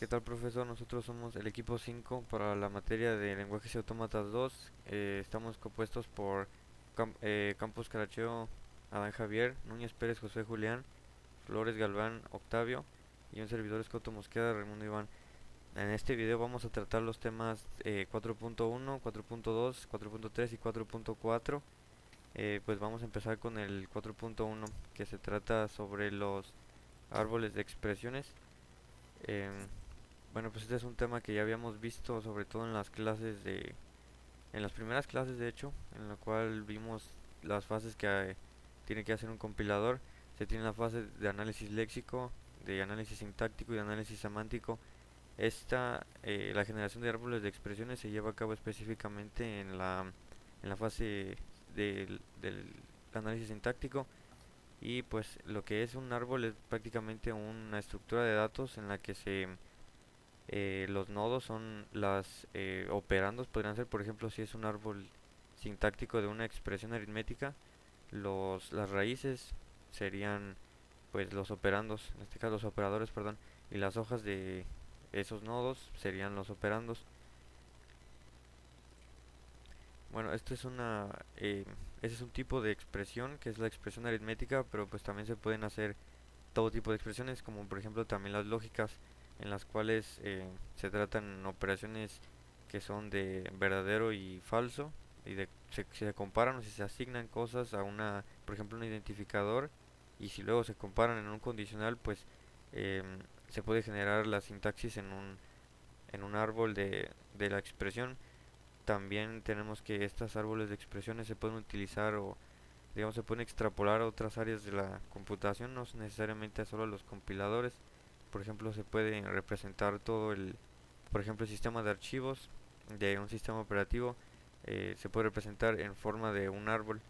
¿Qué tal, profesor? Nosotros somos el equipo 5 para la materia de lenguajes y autómatas 2. Estamos compuestos por Campos Caracheo, Adán Javier, Núñez Pérez, José Julián, Flores Galván, Octavio y un servidor Escoto Mosqueda, Raimundo Iván. En este video vamos a tratar los temas 4.1, 4.2, 4.3 y 4.4. Pues vamos a empezar con el 4.1, que se trata sobre los árboles de expresiones. Em, Bueno, pues este es un tema que ya habíamos visto, sobre todo en las clases en las primeras clases de hecho, en la cual vimos las fases que tiene que hacer un compilador. Se tiene la fase de análisis léxico, de análisis sintáctico y de análisis semántico. La generación de árboles de expresiones se lleva a cabo específicamente en la fase del análisis sintáctico. Y pues lo que es un árbol es prácticamente una estructura de datos en la que los nodos son las operandos, podrían ser, por ejemplo, si es un árbol sintáctico de una expresión aritmética, las raíces serían pues los operandos, en este caso los operadores, perdón, y las hojas de esos nodos serían los operandos. Bueno, ese es un tipo de expresión que es la expresión aritmética, pero pues también se pueden hacer todo tipo de expresiones, como por ejemplo también las lógicas, en las cuales se tratan operaciones que son de verdadero y falso, y se comparan o si se asignan cosas a por ejemplo, un identificador, y si luego se comparan en un condicional, pues em, se puede generar la sintaxis en un árbol de la expresión. También tenemos que estos árboles de expresiones se pueden utilizar o digamos se pueden extrapolar a otras áreas de la computación, no necesariamente a solo los compiladores. Por ejemplo, se puede representar por ejemplo, el sistema de archivos de un sistema operativo. Se puede representar en forma de un árbol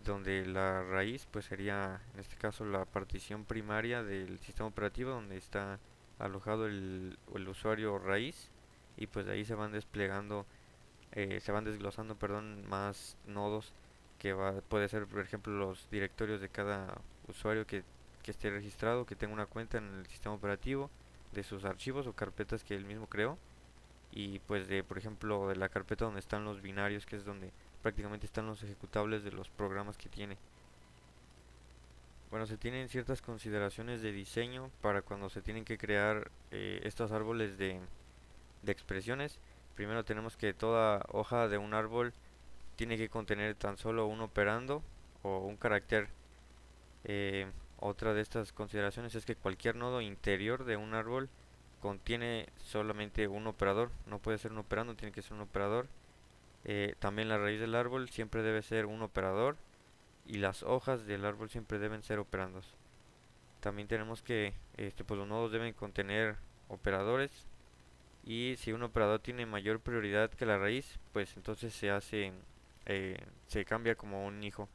donde la raíz pues sería en este caso la partición primaria del sistema operativo donde está alojado el usuario raíz, y pues de ahí se van desglosando, perdón, más nodos puede ser, por ejemplo, los directorios de cada usuario que esté registrado, que tenga una cuenta en el sistema operativo, de sus archivos o carpetas que él mismo creó, y pues por ejemplo, de la carpeta donde están los binarios, que es donde prácticamente están los ejecutables de los programas que tiene. Bueno, se tienen ciertas consideraciones de diseño para cuando se tienen que crear estos árboles de expresiones. Primero tenemos que toda hoja de un árbol tiene que contener tan solo un operando o un carácter. Eh, Otra de estas consideraciones es que cualquier nodo interior de un árbol contiene solamente un operador, no puede ser un operando, tiene que ser un operador. También la raíz del árbol siempre debe ser un operador y las hojas del árbol siempre deben ser operandos. También tenemos que pues los nodos deben contener operadores, y si un operador tiene mayor prioridad que la raíz, pues entonces se cambia como un hijo.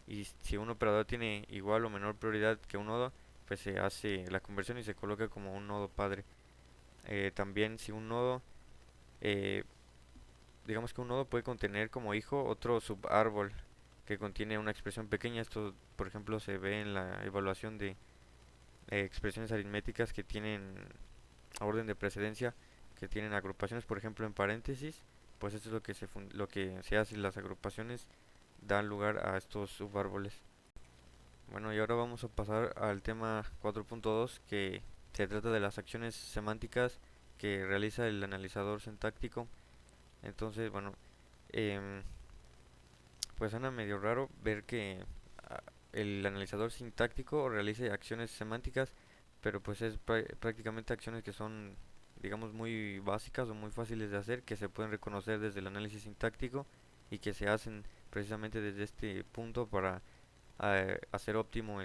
Y si un operador tiene igual o menor prioridad que un nodo, pues se hace la conversión y se coloca como un nodo padre. También si un nodo, eh, digamos que un nodo puede contener como hijo otro subárbol que contiene una expresión pequeña. Esto, por ejemplo, se ve en la evaluación de expresiones aritméticas que tienen orden de precedencia, que tienen agrupaciones, por ejemplo, en paréntesis. Pues esto es lo que se hace. Las agrupaciones dan lugar a estos subárboles. Bueno, y ahora vamos a pasar al tema 4.2, que se trata de las acciones semánticas que realiza el analizador sintáctico. Entonces, bueno, em, pues suena medio raro ver que ah, el analizador sintáctico realice acciones semánticas, pero pues es prácticamente acciones que son, digamos, muy básicas o muy fáciles de hacer, que se pueden reconocer desde el análisis sintáctico y que se hacen precisamente desde este punto para hacer óptimo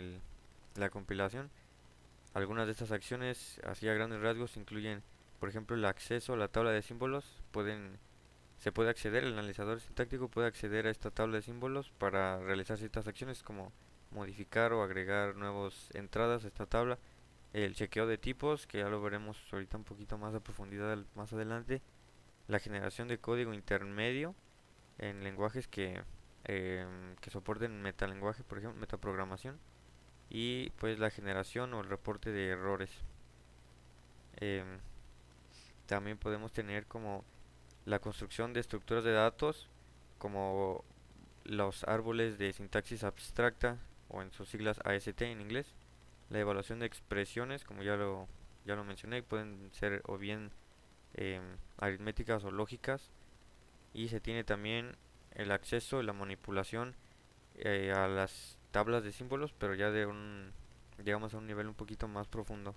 la compilación. Algunas de estas acciones, así a grandes rasgos, incluyen, por ejemplo, el acceso a la tabla de símbolos. Se puede acceder, el analizador sintáctico puede acceder a esta tabla de símbolos para realizar ciertas acciones como modificar o agregar nuevas entradas a esta tabla. El chequeo de tipos, que ya lo veremos ahorita un poquito más a profundidad más adelante. La generación de código intermedio en lenguajes que soporten metalenguaje, por ejemplo, metaprogramación. Y pues la generación o el reporte de errores. Em, También podemos tener como la construcción de estructuras de datos, como los árboles de sintaxis abstracta, o en sus siglas AST en inglés. La evaluación de expresiones, como ya lo mencioné, pueden ser o bien em, aritméticas o lógicas. Y se tiene también el acceso y la manipulación a las tablas de símbolos, pero ya digamos a un nivel un poquito más profundo.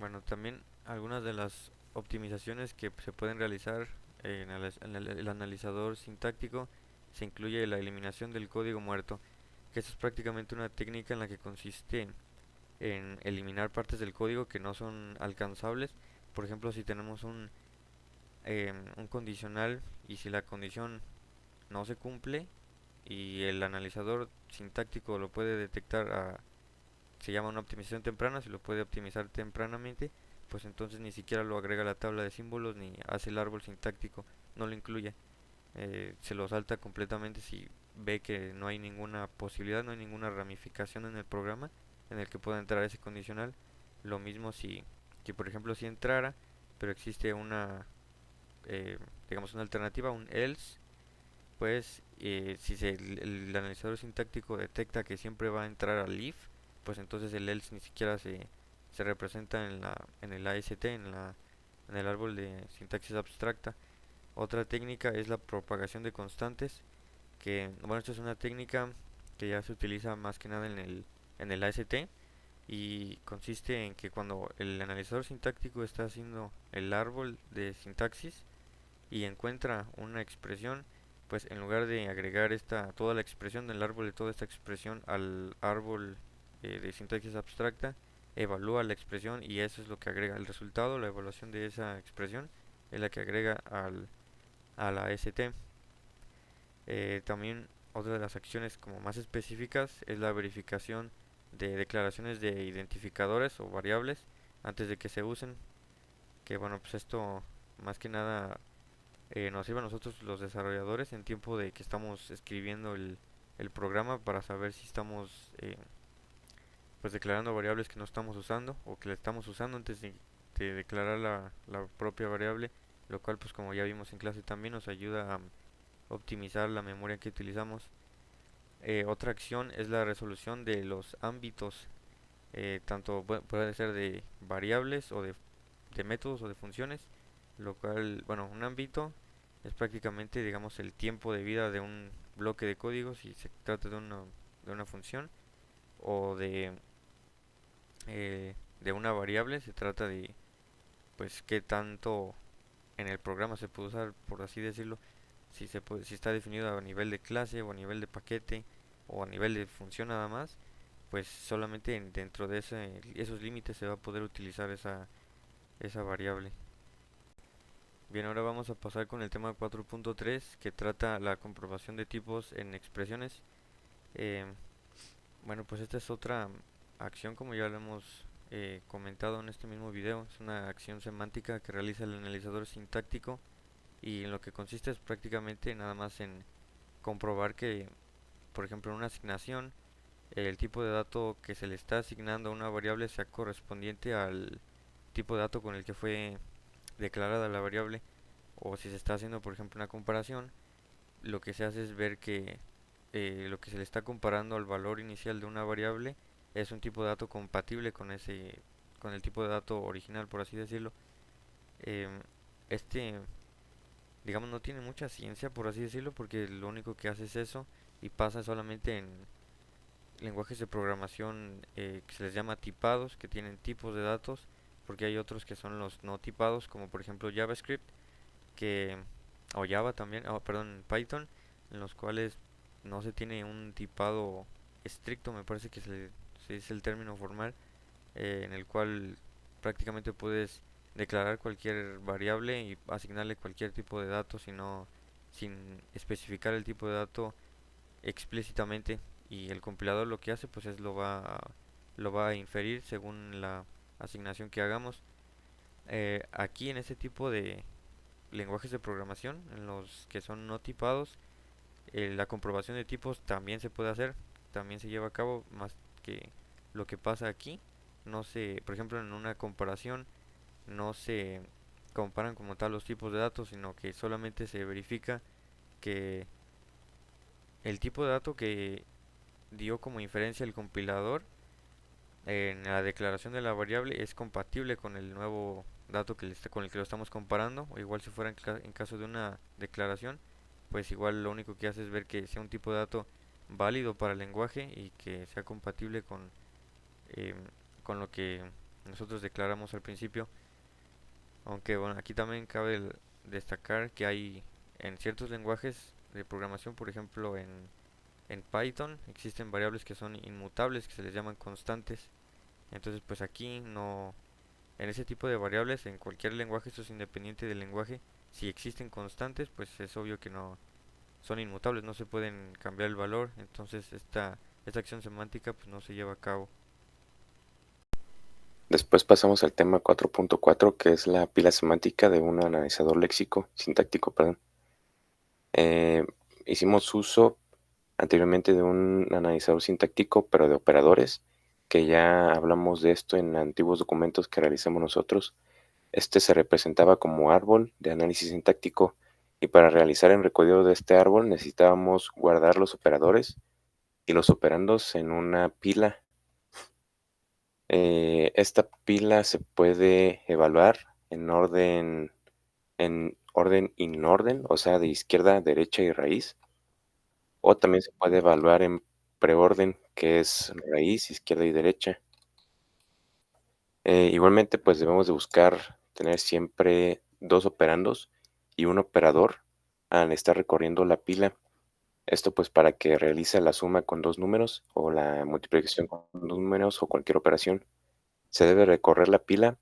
Bueno, también algunas de las optimizaciones que se pueden realizar el analizador sintáctico, se incluye la eliminación del código muerto, que eso es prácticamente una técnica en la que consiste en eliminar partes del código que no son alcanzables. Por ejemplo, si tenemos un condicional y si la condición no se cumple y el analizador sintáctico lo puede detectar, se llama una optimización temprana, si lo puede optimizar tempranamente, pues entonces ni siquiera lo agrega a la tabla de símbolos ni hace el árbol sintáctico, no lo incluye. Se lo salta completamente si ve que no hay ninguna posibilidad, no hay ninguna ramificación en el programa en el que pueda entrar ese condicional. Lo mismo si por ejemplo si entrara, pero existe digamos una alternativa, un else, pues si el analizador sintáctico detecta que siempre va a entrar al if, pues entonces el else ni siquiera se representa en el AST, en el árbol de sintaxis abstracta. Otra técnica es la propagación de constantes, que bueno, esta es una técnica que ya se utiliza más que nada en el AST y consiste en que cuando el analizador sintáctico está haciendo el árbol de sintaxis y encuentra una expresión, pues en lugar de agregar toda la expresión del árbol de toda esta expresión al árbol de sintaxis abstracta, evalúa la expresión y eso es lo que agrega el resultado, la evaluación de esa expresión es la que agrega a la ST. También otra de las acciones como más específicas es la verificación de declaraciones de identificadores o variables antes de que se usen, que bueno, pues esto más que nada nos sirve a nosotros los desarrolladores en tiempo de que estamos escribiendo el programa para saber si estamos pues declarando variables que no estamos usando o que le estamos usando antes de declarar la propia variable, lo cual pues como ya vimos en clase también nos ayuda a optimizar la memoria que utilizamos. Otra acción es la resolución de los ámbitos, tanto puede ser de variables o de métodos o de funciones, lo cual, bueno, un ámbito es prácticamente, digamos, el tiempo de vida de un bloque de código si se trata de una función o de una variable, se trata de, pues, qué tanto en el programa se puede usar, por así decirlo, si está definido a nivel de clase o a nivel de paquete o a nivel de función nada más, pues solamente dentro de esos límites se va a poder utilizar esa variable. Bien, ahora vamos a pasar con el tema 4.3 que trata la comprobación de tipos en expresiones. Eh, bueno, pues esta es otra acción como ya lo hemos comentado en este mismo video. Es una acción semántica que realiza el analizador sintáctico y en lo que consiste es prácticamente nada más en comprobar que, por ejemplo, en una asignación, el tipo de dato que se le está asignando a una variable sea correspondiente al tipo de dato con el que fue declarada la variable, o si se está haciendo por ejemplo una comparación, lo que se hace es ver que lo que se le está comparando al valor inicial de una variable es un tipo de dato compatible con el tipo de dato original, por así decirlo. Em, este, digamos, no tiene mucha ciencia, por así decirlo, porque lo único que hace es eso y pasa solamente en lenguajes de programación que se les llama tipados, que tienen tipos de datos, porque hay otros que son los no tipados, como por ejemplo JavaScript, que o Java también, perdón, Python, en los cuales no se tiene un tipado estricto, me parece que se dice el término formal, en el cual prácticamente puedes declarar cualquier variable y asignarle cualquier tipo de datos, sin especificar el tipo de dato explícitamente, y el compilador lo que hace pues es lo va a inferir según la asignación que hagamos. Aquí en este tipo de lenguajes de programación, en los que son no tipados, la comprobación de tipos también se puede hacer, también se lleva a cabo, más que lo que pasa aquí no se, por ejemplo, en una comparación, no se comparan como tal los tipos de datos, sino que solamente se verifica que el tipo de dato que dio como inferencia el compilador en la declaración de la variable es compatible con el nuevo dato con el que lo estamos comparando, o igual si fuera en caso de una declaración, pues igual lo único que hace es ver que sea un tipo de dato válido para el lenguaje y que sea compatible em, con lo que nosotros declaramos al principio. Aunque bueno, aquí también cabe destacar que hay en ciertos lenguajes de programación, por ejemplo en Python, existen variables que son inmutables, que se les llaman constantes. Entonces, pues aquí no, en ese tipo de variables, en cualquier lenguaje, esto es independiente del lenguaje, si existen constantes, pues es obvio que no son inmutables, no se pueden cambiar el valor, entonces esta acción semántica pues no se lleva a cabo. Después pasamos al tema 4.4, que es la pila semántica de un analizador léxico, sintáctico, perdón. Eh, Hicimos uso anteriormente de un analizador sintáctico, pero de operadores, que ya hablamos de esto en antiguos documentos que realizamos nosotros. Este se representaba como árbol de análisis sintáctico y para realizar el recorrido de este árbol necesitábamos guardar los operadores y los operandos en una pila. Esta pila se puede evaluar en orden inorden, o sea, de izquierda, derecha y raíz, o también se puede evaluar en preorden, que es raíz, izquierda y derecha. Igualmente, pues debemos de buscar tener siempre dos operandos y un operador al estar recorriendo la pila. Esto pues para que realice la suma con dos números o la multiplicación con dos números o cualquier operación. Se debe recorrer la pila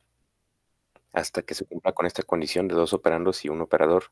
hasta que se cumpla con esta condición de dos operandos y un operador.